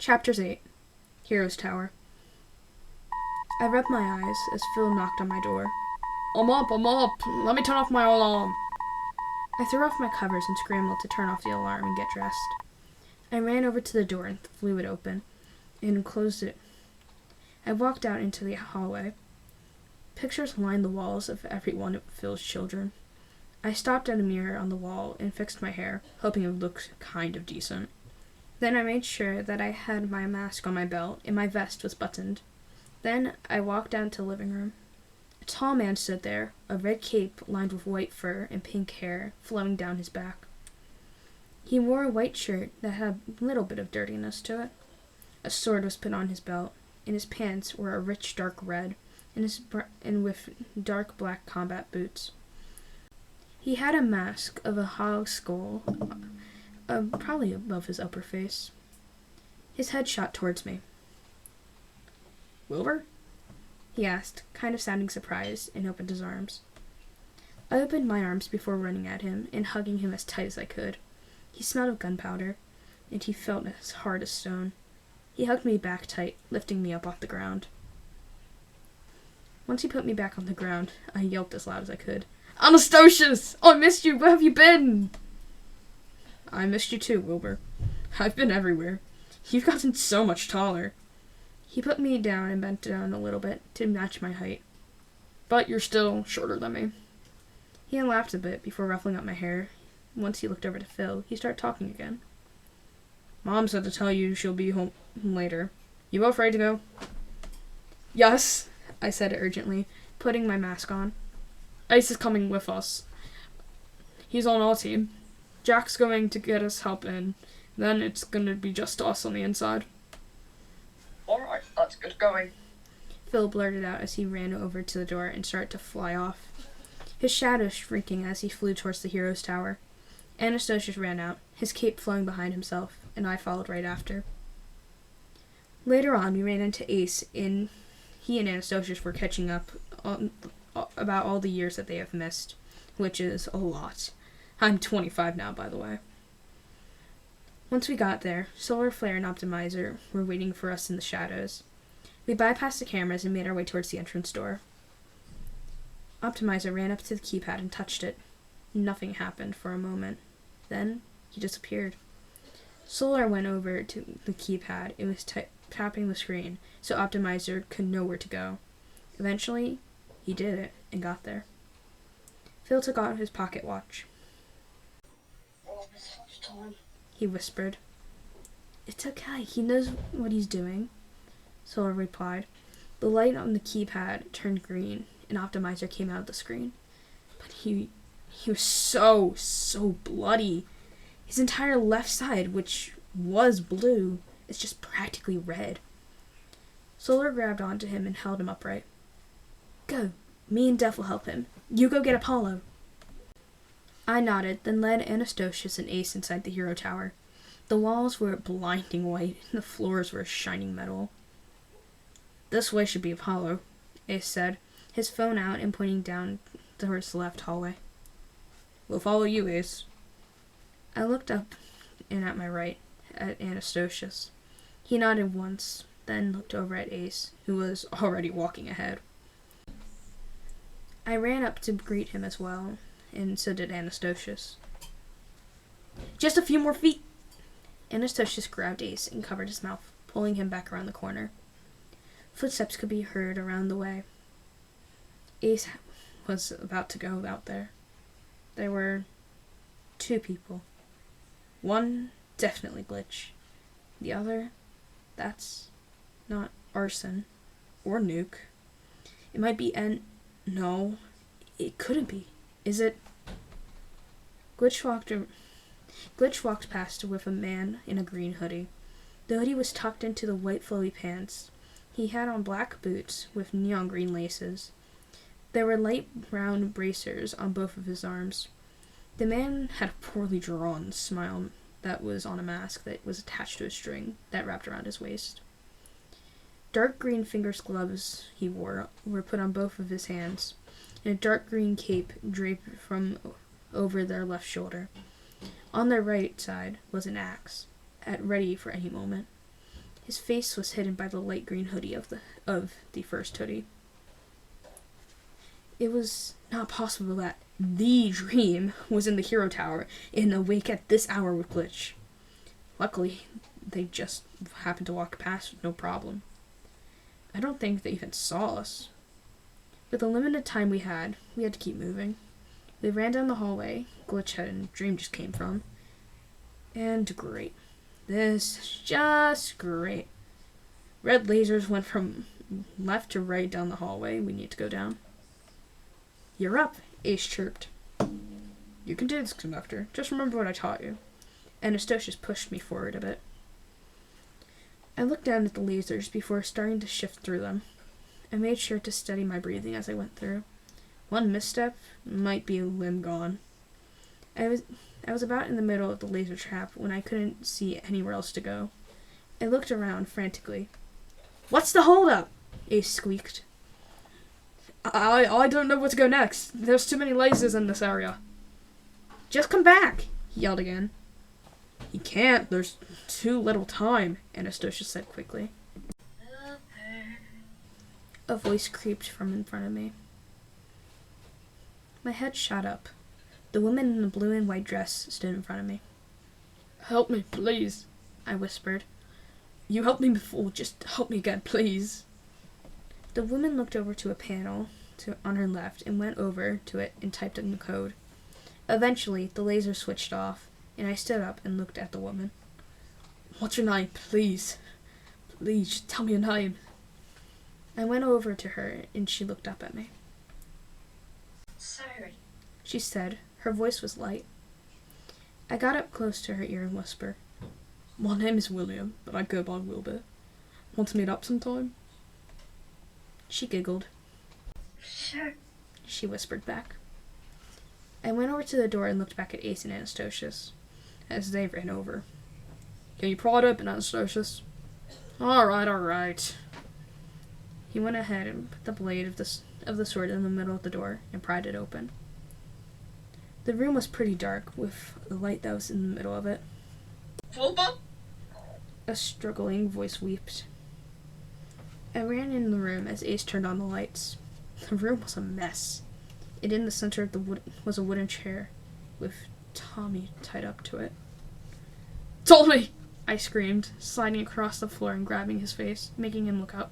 Chapter 8. Hero's Tower. I rubbed my eyes as Phil knocked on my door. I'm up. Let me turn off my alarm. I threw off my covers and scrambled to turn off the alarm and get dressed. I ran over to the door and flew it open and closed it. I walked out into the hallway. Pictures lined the walls of every one of Phil's children. I stopped at a mirror on the wall and fixed my hair, hoping it would look kind of decent. Then I made sure that I had my mask on my belt and my vest was buttoned. Then I walked down to the living room. A tall man stood there, a red cape lined with white fur and pink hair flowing down his back. He wore a white shirt that had a little bit of dirtiness to it. A sword was put on his belt, and his pants were a rich dark red, and with dark black combat boots. He had a mask of a hog skull, probably above his upper face. His head shot towards me. Wilbur? He asked, kind of sounding surprised, and opened his arms. I opened my arms before running at him and hugging him as tight as I could. He smelled of gunpowder, and he felt as hard as stone. He hugged me back tight, lifting me up off the ground. Once he put me back on the ground, I yelped as loud as I could. Anastasius! I missed you! Where have you been? I missed you too, Wilbur. I've been everywhere. You've gotten so much taller. He put me down and bent down a little bit to match my height. But you're still shorter than me. He laughed a bit before ruffling up my hair. Once he looked over to Phil, he started talking again. Mom said to tell you she'll be home later. You both ready to go? Yes, I said urgently, putting my mask on. Ace is coming with us. He's on our team. Jack's going to get us help in. Then it's going to be just us on the inside. Alright, let's get going. Phil blurted out as he ran over to the door and started to fly off, his shadow shrinking as he flew towards the hero's tower. Anastasius ran out, his cape flowing behind himself, and I followed right after. Later on, we ran into Ace, and he and Anastasius were catching up on about all the years that they have missed, which is a lot. I'm 25 now, by the way. Once we got there, Solar Flare and Optimizer were waiting for us in the shadows. We bypassed the cameras and made our way towards the entrance door. Optimizer ran up to the keypad and touched it. Nothing happened for a moment. Then, he disappeared. Solar went over to the keypad and was tapping the screen so Optimizer could know where to go. Eventually, he did it and got there. Phil took out his pocket watch. He whispered. It's okay, he knows what he's doing, Solar replied. The light on the keypad turned green, and Optimizer came out of the screen. But he was so bloody. His entire left side, which was blue, is just practically red. Solar grabbed onto him and held him upright. Go. Me and Def will help him. You go get Apollo. I nodded, then led Anastasius and Ace inside the hero tower. The walls were blinding white, and the floors were shining metal. This way should be Apollo, Ace said, his phone out and pointing down towards the left hallway. We'll follow you, Ace. I looked up and at my right, at Anastasius. He nodded once, then looked over at Ace, who was already walking ahead. I ran up to greet him as well, and so did Anastasius. Just a few more feet. Anastasius grabbed Ace and covered his mouth, pulling him back around the corner. Footsteps could be heard around the way. Ace was about to go out there. There were 2 people. One, definitely Glitch. The other, that's not Arson or Nuke. It might be No, it couldn't be. Is it? Glitch walked past with a man in a green hoodie. The hoodie was tucked into the white flowy pants. He had on black boots with neon green laces. There were light brown bracers on both of his arms. The man had a poorly drawn smile that was on a mask that was attached to a string that wrapped around his waist. Dark green fingers gloves he were put on both of his hands, and a dark green cape draped from over their left shoulder. On their right side was an axe, at ready for any moment. His face was hidden by the light green hoodie of the first hoodie. It was not possible that the Dream was in the Hero Tower and awake at this hour with Glitch. Luckily, they just happened to walk past with no problem. I don't think they even saw us. With the limited time we had to keep moving. We ran down the hallway Glitch and Dream just came from. And great. This is just great. Red lasers went from left to right down the hallway we need to go down. You're up, Ace chirped. You can do this, Conductor. Just remember what I taught you. Anastasius pushed me forward a bit. I looked down at the lasers before starting to shift through them. I made sure to steady my breathing as I went through. One misstep might be a limb gone. I was about in the middle of the laser trap when I couldn't see anywhere else to go. I looked around frantically. What's the holdup? Ace squeaked. I don't know where to go next. There's too many lasers in this area. Just come back, he yelled again. He can't. There's too little time, Anastasia said quickly. A voice creeped from in front of me. My head shot up. The woman in the blue and white dress stood in front of me. Help me, please, I whispered. You helped me before. Just help me again, please. The woman looked over to a panel on her left and went over to it and typed in the code. Eventually, the laser switched off, and I stood up and looked at the woman. What's your name, please? Please, just tell me your name. I went over to her, and she looked up at me. Sorry, She said. Her voice was light. I got up close to her ear and whispered. My name is William, but I go by Wilbur. Want to meet up sometime? She giggled. Sure. She whispered back. I went over to the door and looked back at Ace and Anastasius as they ran over. Can you pry it open, Anastasius? Alright. He went ahead and put the blade of the sword in the middle of the door and pried it open. The room was pretty dark, with the light that was in the middle of it. Wilbur? A struggling voice wept. I ran in the room as Ace turned on the lights. The room was a mess. And in the center of the wood was a wooden chair, with Tommy tied up to it. Tommy! I screamed, sliding across the floor and grabbing his face, making him look up.